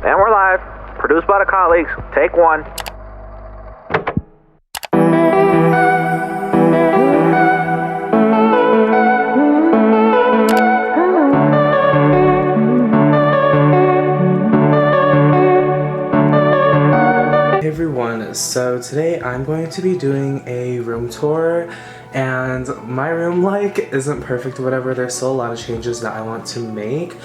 And we're live. Produced by the colleagues. Take one. Hey everyone, so today I'm going to be doing a room tour, and my room isn't perfect or whatever. There's still a lot of changes that I want to make,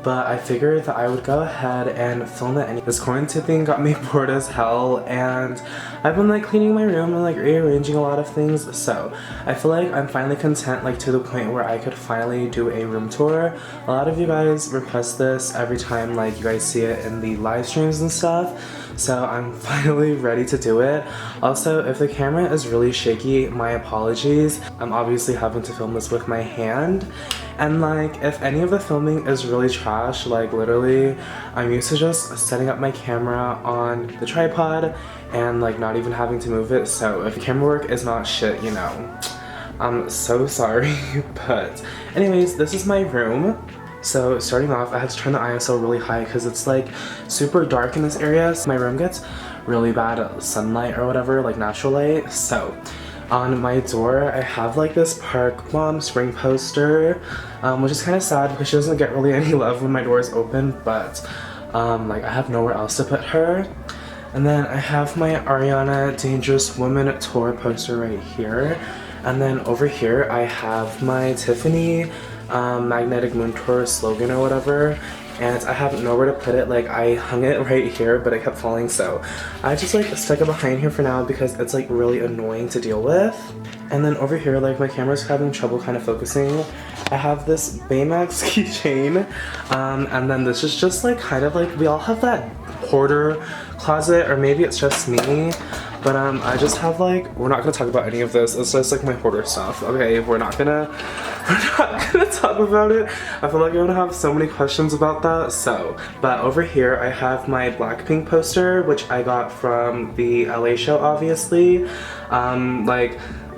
but I figured that I would go ahead and film it. And this quarantine thing got me bored as hell, and I've been cleaning my room and rearranging a lot of things, so I feel like I'm finally content to the point where I could finally do a room tour. A lot of you guys request this every time you guys see it in the live streams and stuff, so I'm finally ready to do it. Also, if the camera is really shaky, my apologies. I'm obviously having to film this with my hand, and if any of the filming is really trash, literally I'm used to just setting up my camera on the tripod and not even having to move it. So if camera work is not shit, you know, I'm so sorry. But anyways, this is my room. So starting off, I had to turn the ISO really high because it's super dark in this area, so my room gets really bad sunlight or whatever, natural light. So on my door, I have this Park Mom spring poster, which is kind of sad because she doesn't get really any love when my door is open, but I have nowhere else to put her. And then I have my Ariana Dangerous Woman tour poster right here. And then over here, I have my Tiffany Magnetic Moon Tour slogan or whatever, and I have nowhere to put it. I hung it right here, but it kept falling, so I just stuck it behind here for now because it's really annoying to deal with. And then over here, my camera's having trouble kind of focusing. I have this Baymax keychain, and then this is just we all have that hoarder closet, or maybe it's just me, but I just have we're not gonna talk about any of this. It's just my hoarder stuff. Okay, we're not gonna talk about it. I feel like I'm gonna have so many questions about that. So, but over here I have my Blackpink poster, which I got from the LA show, obviously.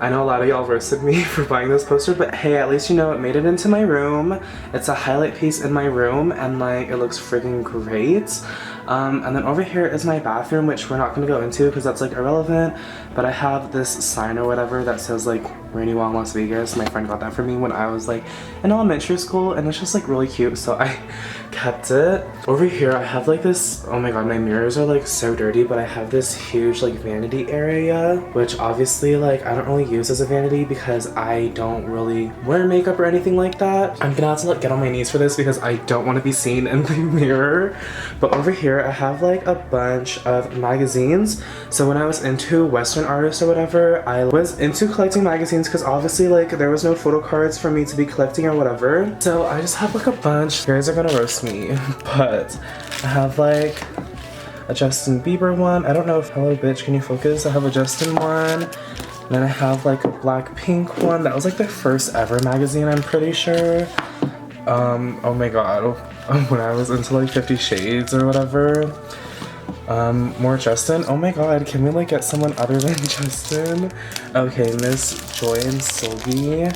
I know a lot of y'all roasted me for buying this poster, but hey, at least you know it made it into my room. It's a highlight piece in my room, and it looks freaking great. And then over here is my bathroom, which we're not gonna go into because that's irrelevant, but I have this sign or whatever that says Rainy Wong Las Vegas. My friend got that for me when I was in elementary school, and it's just really cute, so I kept it. Over here I have this, oh my god, my mirrors are so dirty, but I have this huge vanity area, which obviously I don't really use as a vanity because I don't really wear makeup or anything like that. I'm gonna have to get on my knees for this because I don't want to be seen in the mirror. But over here I have a bunch of magazines. So when I was into Western artists or whatever, I was into collecting magazines because obviously there was no photo cards for me to be collecting or whatever. So I just have a bunch. You guys are gonna roast me, but I have a Justin Bieber one. I don't know if, hello bitch, can you focus? I have a Justin one. Then I have a Blackpink one. That was their first ever magazine, I'm pretty sure. Oh my god, when I was into 50 Shades or whatever. More Justin. Oh my god, can we get someone other than Justin? Okay, Miss Joy and Sylvie.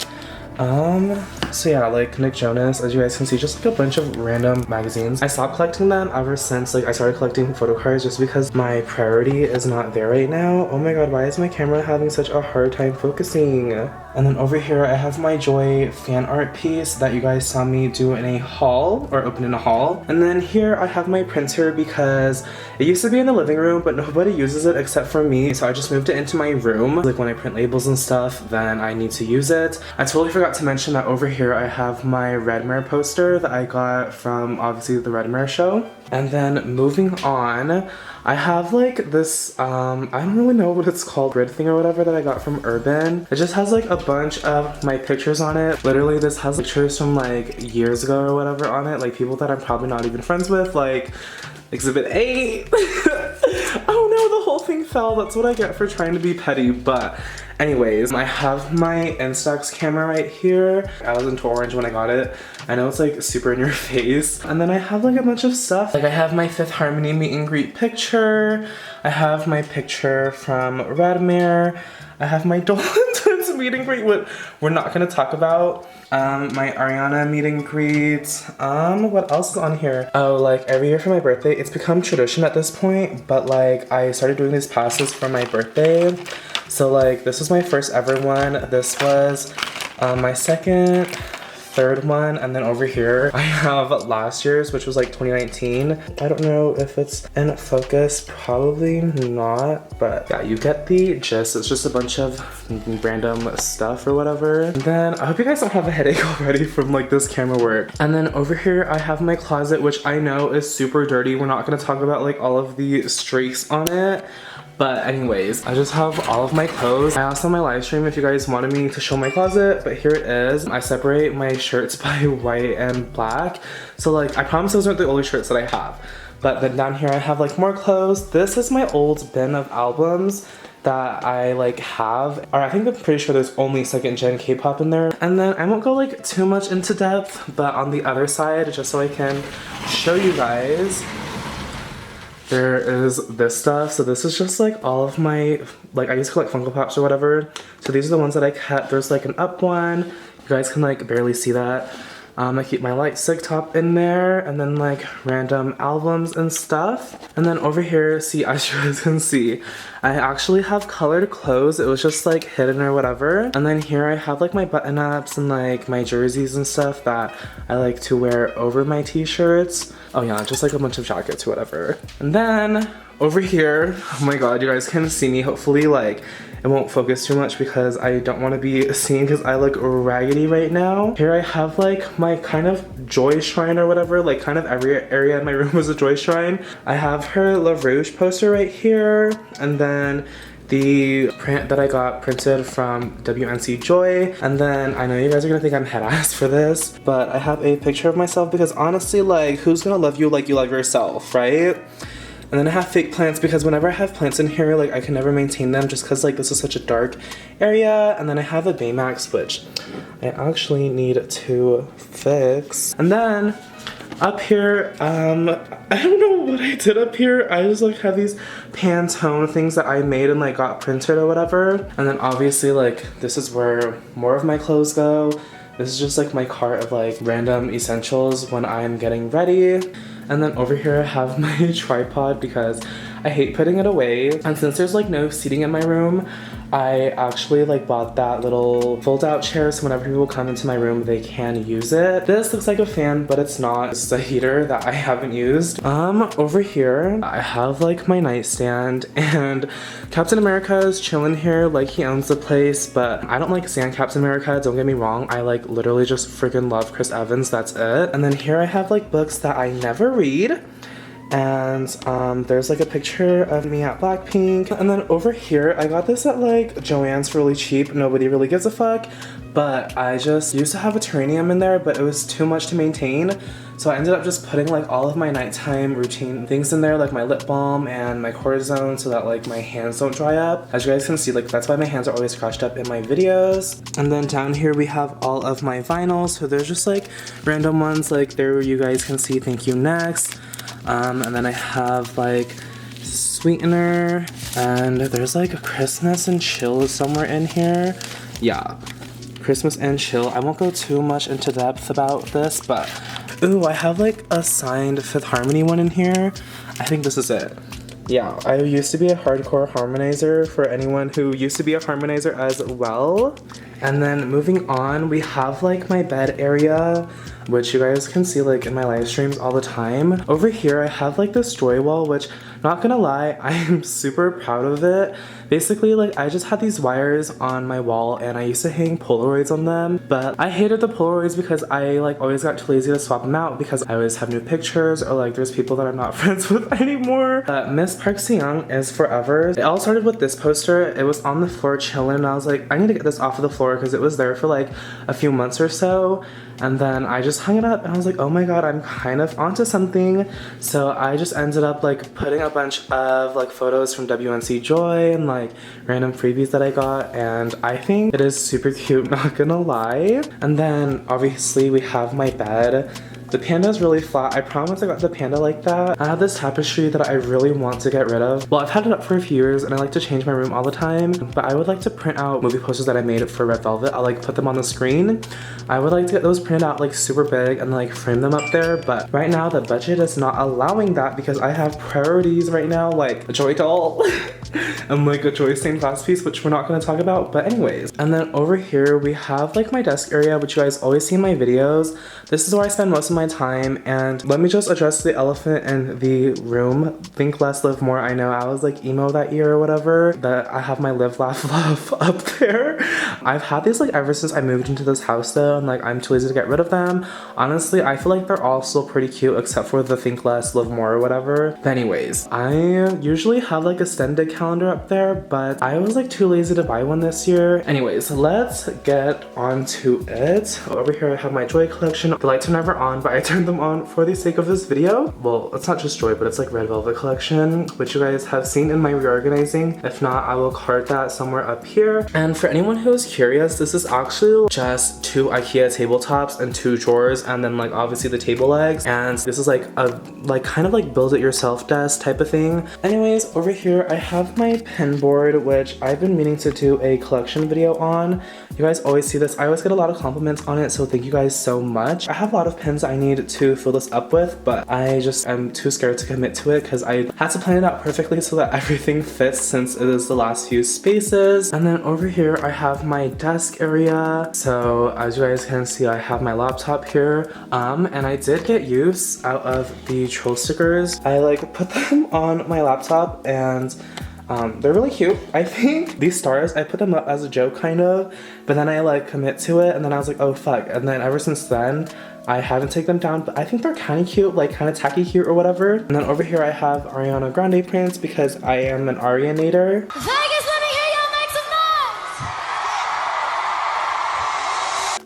So yeah, Nick Jonas, as you guys can see, just a bunch of random magazines. I stopped collecting them ever since I started collecting photo cards just because my priority is not there right now. Oh my god, why is my camera having such a hard time focusing? And then over here I have my Joy fan art piece that you guys saw me do in a haul, or open in a haul. And then here I have my printer because it used to be in the living room, but nobody uses it except for me, so I just moved it into my room. When I print labels and stuff, then I need to use it. I totally forgot to mention that over here I have my Redmare poster that I got from obviously the Redmare show. And then moving on, I have this, I don't really know what it's called, grid thing or whatever that I got from Urban. It just has a bunch of my pictures on it. Literally this has pictures from years ago or whatever on it, people that I'm probably not even friends with, Exhibit 8. Oh no, the whole thing fell. That's what I get for trying to be petty, but anyways, I have my Instax camera right here. I was into orange when I got it. I know it's super in your face. And then I have a bunch of stuff. I have my Fifth Harmony meet and greet picture. I have my picture from Redmare. I have my Dolan Twins meet and greet. What we're not gonna talk about. My Ariana meet and greet. What else is on here? Oh, like every year for my birthday, it's become tradition at this point, but like I started doing these passes for my birthday. So like this was my first ever one. This was my second, third one, and then over here I have last year's, which was like 2019. I don't know if it's in focus, probably not, but yeah, you get the gist. It's just a bunch of random stuff or whatever. And then I hope you guys don't have a headache already from like this camera work. And then over here I have my closet, which I know is super dirty. We're not gonna talk about like all of the streaks on it. But anyways, I just have all of my clothes. I also have my live stream if you guys wanted me to show my closet, but here it is. I separate my shirts by white and black. So like, I promise those aren't the only shirts that I have. But then down here I have like more clothes. This is my old bin of albums that I like have, or I think I'm pretty sure there's only second gen K-pop in there. And then I won't go like too much into depth, but on the other side, just so I can show you guys, there is this stuff. So this is just like all of my, like I used to collect Funko Pops or whatever. So these are the ones that I kept. There's like an up one. You guys can like barely see that. I keep my light sig top in there, and then like random albums and stuff. And then over here, see, as you guys can see, I actually have colored clothes. It was just like hidden or whatever. And then here I have like my button ups and like my jerseys and stuff that I like to wear over my t-shirts. Oh yeah, just like a bunch of jackets or whatever. And then over here, oh my god, you guys can see me. Hopefully like it won't focus too much because I don't want to be seen because I look raggedy right now. Here I have like my kind of joy shrine or whatever, like kind of every area in my room was a joy shrine. I have her La Rouge poster right here, and then the print that I got printed from WNC Joy. And then I know you guys are gonna think I'm head ass for this, but I have a picture of myself because honestly, like, who's gonna love you like you love yourself, right? And then I have fake plants because whenever I have plants in here, like I can never maintain them just because like this is such a dark area. And then I have a Baymax, which I actually need to fix. And then up here, I don't know what I did up here. I just like have these Pantone things that I made and like got printed or whatever. And then obviously like this is where more of my clothes go. This is just like my cart of like random essentials when I'm getting ready. And then over here I have my tripod because I hate putting it away. And since there's like no seating in my room, I actually like bought that little fold out chair so whenever people come into my room they can use it. This looks like a fan, but it's not. It's a heater that I haven't used. Over here I have like my nightstand, and Captain America is chilling here like he owns the place, but I don't like Stan Captain America, don't get me wrong. I like literally just freaking love Chris Evans, that's it. And then here I have like books that I never read. And there's like a picture of me at Blackpink. And then over here, I got this at like Joann's for really cheap. Nobody really gives a fuck. But I just used to have a terrarium in there, but it was too much to maintain. So I ended up just putting like all of my nighttime routine things in there, like my lip balm and my cortisone, so that like my hands don't dry up. As you guys can see, like that's why my hands are always scratched up in my videos. And then down here we have all of my vinyls. So there's just like random ones, like there you guys can see Thank You Next. And then I have like Sweetener, and there's like a Christmas and Chill somewhere in here. Yeah, Christmas and Chill. I won't go too much into depth about this, but ooh, I have like a signed Fifth Harmony one in here. I think this is it. Yeah, I used to be a hardcore harmonizer for anyone who used to be a harmonizer as well. And then moving on, we have like my bed area, which you guys can see like in my live streams all the time. Over here, I have like this joy wall, which not gonna lie, I am super proud of it. Basically, like I just had these wires on my wall and I used to hang Polaroids on them, but I hated the Polaroids because I like always got too lazy to swap them out because I always have new pictures, or like there's people that I'm not friends with anymore. Miss Park Seyoung is forever. It all started with this poster. It was on the floor chilling and I was like, I need to get this off of the floor because it was there for like a few months or so. And then I just hung it up and I was like, oh my god, I'm kind of onto something. So I just ended up like putting a bunch of like photos from WNC Joy and like random freebies that I got, and I think it is super cute, not gonna lie. And then obviously we have my bed. The panda is really flat. I promise I got the panda like that. I have this tapestry that I really want to get rid of. Well, I've had it up for a few years and I like to change my room all the time, but I would like to print out movie posters that I made for Red Velvet. I'll like put them on the screen. I would like to get those printed out like super big and like frame them up there, but right now the budget is not allowing that because I have priorities right now, like a Joy doll and like a Joy stained glass piece, which we're not going to talk about, but anyways. And then over here we have like my desk area, which you guys always see in my videos. This is where I spend most of my time, and let me just address the elephant in the room. Think less, live more. I know I was like emo that year or whatever, that I have my live, laugh, love up there. I've had these like ever since I moved into this house though, and like I'm too lazy to get rid of them. Honestly, I feel like they're all still pretty cute except for the think less, live more or whatever. But anyways, I usually have like a extended calendar up there, but I was like too lazy to buy one this year. Anyways, let's get on to it. Over here I have my Joy collection. The lights are never on, but I turned them on for the sake of this video. Well, it's not just Joy, but it's like Red Velvet collection, which you guys have seen in my reorganizing. If not, I will card that somewhere up here. And for anyone who is curious, this is actually just 2 IKEA tabletops and 2 drawers, and then like obviously the table legs. And this is like a kind of like build it yourself desk type of thing. Anyways, over here I have my pen board, which I've been meaning to do a collection video on. You guys always see this. I always get a lot of compliments on it, so thank you guys so much. I have a lot of pens I need to fill this up with, but I just am too scared to commit to it because I had to plan it out perfectly so that everything fits since it is the last few spaces. And then over here I have my desk area. So as you guys can see, I have my laptop here. And I did get use out of the troll stickers. I like put them on my laptop, and they're really cute. I think these stars, I put them up as a joke kind of, but then I like commit to it and then I was like, oh fuck. And then ever since then, I haven't taken them down, but I think they're kind of cute, like kind of tacky cute or whatever. And then over here I have Ariana Grande prints because I am an Arianator.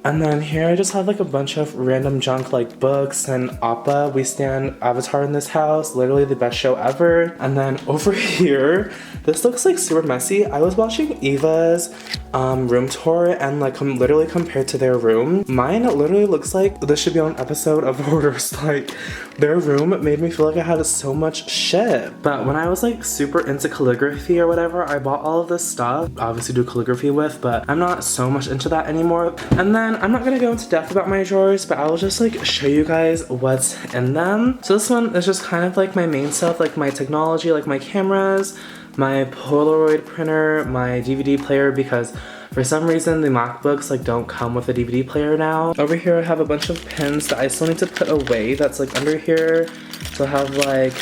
And then here I just have like a bunch of random junk like books and Appa. We stand Avatar in this house, literally the best show ever. And then over here, this looks like super messy. I was watching Eva's room tour and like literally compared to their room, mine literally looks like this should be on an episode of Hoarders. Like their room made me feel like I had so much shit. But when I was like super into calligraphy or whatever, I bought all of this stuff, obviously do calligraphy with, but I'm not so much into that anymore. And then I'm not gonna go into depth about my drawers, but I will just like show you guys what's in them. So this one is just kind of like my main stuff, like my technology, like my cameras, my Polaroid printer, my DVD player, because for some reason the MacBooks like don't come with a DVD player now. Over here I have a bunch of pins that I still need to put away that's like under here. So I have like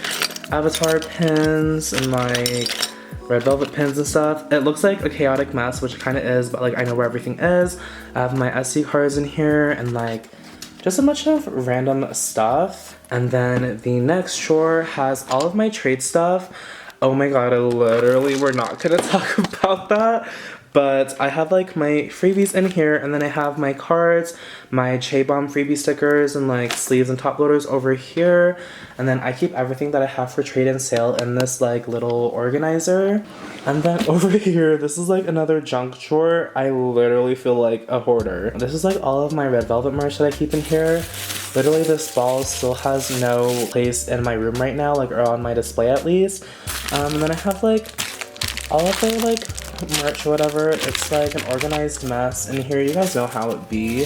Avatar pins and like Red Velvet pins and stuff. It looks like a chaotic mess, which it kind of is, but like I know where everything is. I have my SD cards in here and like just a bunch of random stuff. And then the next drawer has all of my trade stuff. Oh my god, we're not gonna talk about that. But I have like my freebies in here, and then I have my cards, my J-Bomb freebie stickers, and like sleeves and top loaders over here. And then I keep everything that I have for trade and sale in this like little organizer. And then over here, this is like another junk drawer. I literally feel like a hoarder. This is like all of my Red Velvet merch that I keep in here. Literally this ball still has no place in my room right now, like or on my display at least. And then I have like all of their like merch or whatever. It's like an organized mess in here. You guys know how it be.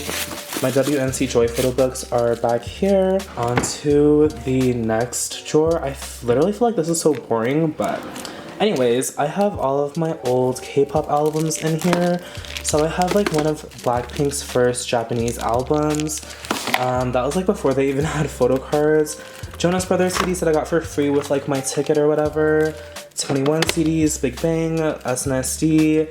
My WNC Joy photo books are back here. On to the next drawer. I literally feel like this is so boring, but anyways, I have all of my old K-pop albums in here. So I have like one of Blackpink's first Japanese albums. That was like before they even had photo cards. Jonas Brothers CDs that I got for free with like my ticket or whatever. 21 CDs, Big Bang, SNSD,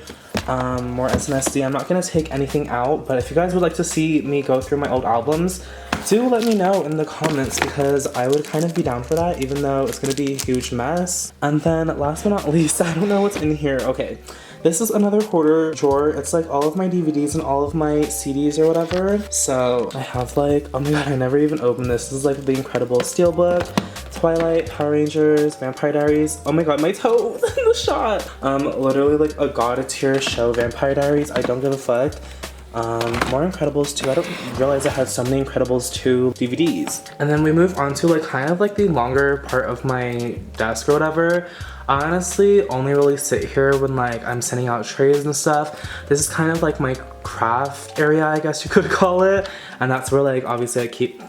more SNSD. I'm not gonna take anything out, but if you guys would like to see me go through my old albums, do let me know in the comments because I would kind of be down for that, even though it's gonna be a huge mess. And then last but not least, I don't know what's in here. Okay, this is another hoarder drawer. It's like all of my DVDs and all of my CDs or whatever. So I have like, oh my god, I never even opened this. This is like The Incredible Steelbook, Twilight, Power Rangers, Vampire Diaries. Oh my god, my toe in the shot. Literally like a god tier show, Vampire Diaries. I don't give a fuck. More Incredibles 2. I don't realize I had so many Incredibles 2 DVDs. And then we move on to like kind of like the longer part of my desk or whatever. I honestly only really sit here when like I'm sending out trays and stuff. This is kind of like my craft area, I guess you could call it. And that's where like obviously I keep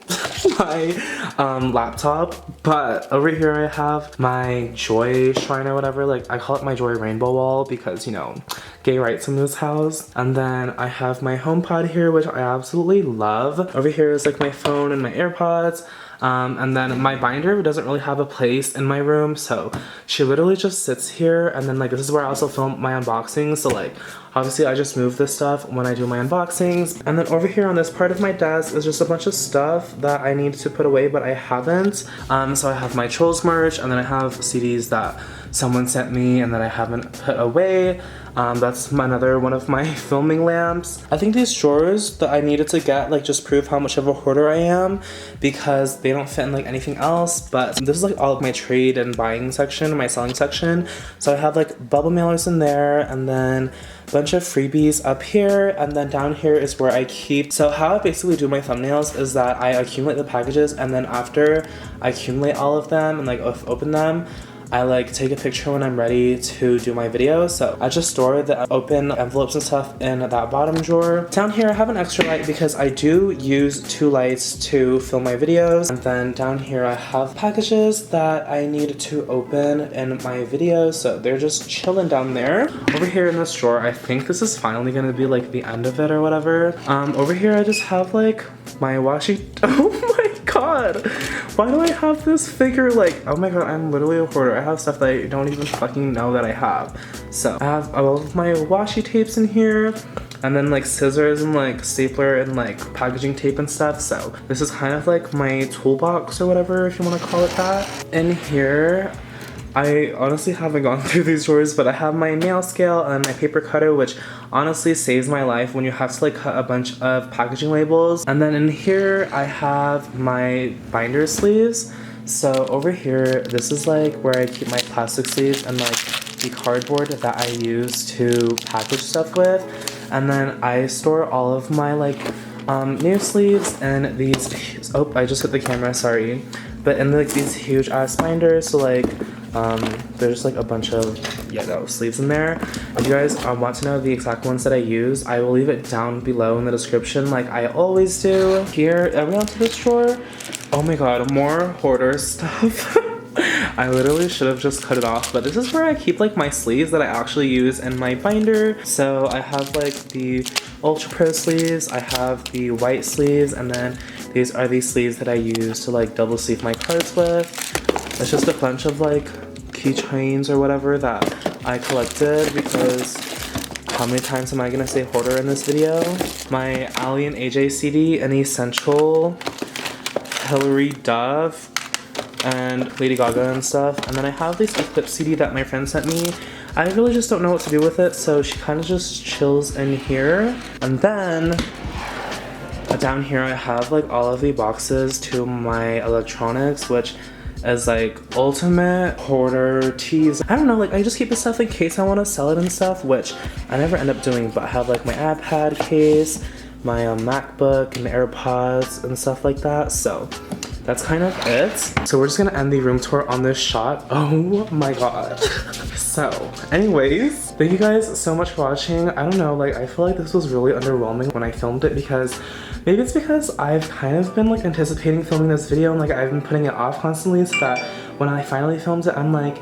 my laptop. But over here I have my joy shrine or whatever. Like I call it my joy rainbow wall because, you know, gay rights in this house. And then I have my HomePod here, which I absolutely love. Over here is like my phone and my AirPods. And then my binder doesn't really have a place in my room, so she literally just sits here. And then like this is where I also film my unboxings, so like obviously I just move this stuff when I do my unboxings. And then over here on this part of my desk is just a bunch of stuff that I need to put away but I haven't. So I have my Trolls merch, and then I have CDs that someone sent me and that I haven't put away. That's another one of my filming lamps. I think these drawers that I needed to get like just prove how much of a hoarder I am because they don't fit in like anything else. But this is like all of my trade and buying section, my selling section. So I have like bubble mailers in there, and then a bunch of freebies up here, and then down here is where I keep. So how I basically do my thumbnails is that I accumulate the packages, and then after I accumulate all of them and like open them, I like take a picture when I'm ready to do my video. So I just store the open envelopes and stuff in that bottom drawer. Down here I have an extra light because I do use 2 lights to film my videos. And then down here I have packages that I need to open in my videos, so they're just chilling down there. Over here in this drawer, I think this is finally gonna be like the end of it or whatever. Over here I just have like my washi. Oh my god, why do I have this figure? Like, oh my god, I'm literally a hoarder. I have stuff that I don't even fucking know that I have. So I have all of my washi tapes in here, and then like scissors and like stapler and like packaging tape and stuff. So this is kind of like my toolbox or whatever, if you want to call it that. In here I honestly haven't gone through these drawers, but I have my nail scale and my paper cutter, which honestly saves my life when you have to like cut a bunch of packaging labels. And then in here I have my binder sleeves. So over here, this is like where I keep my plastic sleeves and like the cardboard that I use to package stuff with. And then I store all of my like nail sleeves and these, oh, I just hit the camera, sorry. But in like these huge ass binders, so like there's like a bunch of sleeves in there. If you guys want to know the exact ones that I use, I will leave it down below in the description like I always do. Here, are we onto this drawer? Oh my god, more hoarder stuff. I literally should have just cut it off, but this is where I keep like my sleeves that I actually use in my binder. So I have like the Ultra Pro sleeves, I have the white sleeves, and then these are the sleeves that I use to like double sleeve my cards with. It's just a bunch of like keychains or whatever that I collected because how many times am I gonna say hoarder in this video? My Ali and AJ CD, an Essential, Hilary Duff, and Lady Gaga and stuff. And then I have this Eclipse CD that my friend sent me. I really just don't know what to do with it, so she kind of just chills in here. And then down here I have like all of the boxes to my electronics, which is like ultimate hoarder teas. I don't know, like I just keep this stuff in case I want to sell it and stuff, which I never end up doing. But I have like my iPad case, my MacBook and AirPods and stuff like that. So that's kind of it. So we're just gonna end the room tour on this shot. Oh my god. So anyways, thank you guys so much for watching. I don't know, like I feel like this was really underwhelming when I filmed it because maybe it's because I've kind of been like anticipating filming this video and like I've been putting it off constantly, so that when I finally filmed it, I'm like,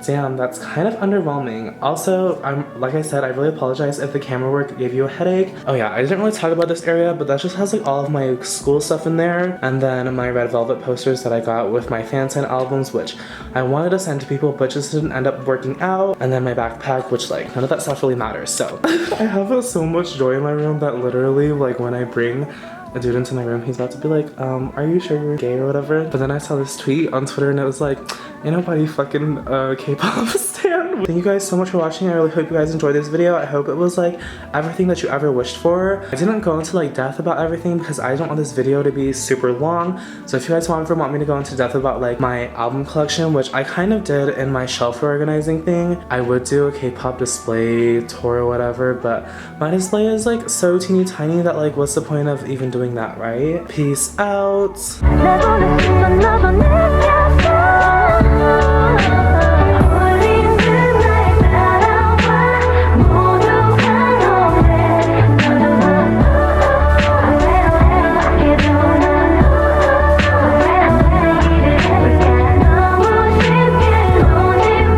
damn, that's kind of underwhelming. Also, like I said, I really apologize if the camera work gave you a headache. Oh yeah, I didn't really talk about this area, but that just has like all of my school stuff in there. And then my Red Velvet posters that I got with my fan sign albums, which I wanted to send to people, but just didn't end up working out. And then my backpack, which like none of that stuff really matters. So I have so much joy in my room that literally like when I bring a dude into my room, he's about to be like, are you sure you're gay or whatever? But then I saw this tweet on Twitter and it was like, ain't nobody fucking K-pop stan Thank you guys so much for watching. I really hope you guys enjoyed this video. I hope it was like everything that you ever wished for. I didn't go into like depth about everything because I don't want this video to be super long. So if you guys want me to go into depth about like my album collection, which I kind of did in my shelf organizing thing, I would do a K-pop display tour or whatever, but my display is like so teeny tiny that like what's the point of even doing that, right? Peace out.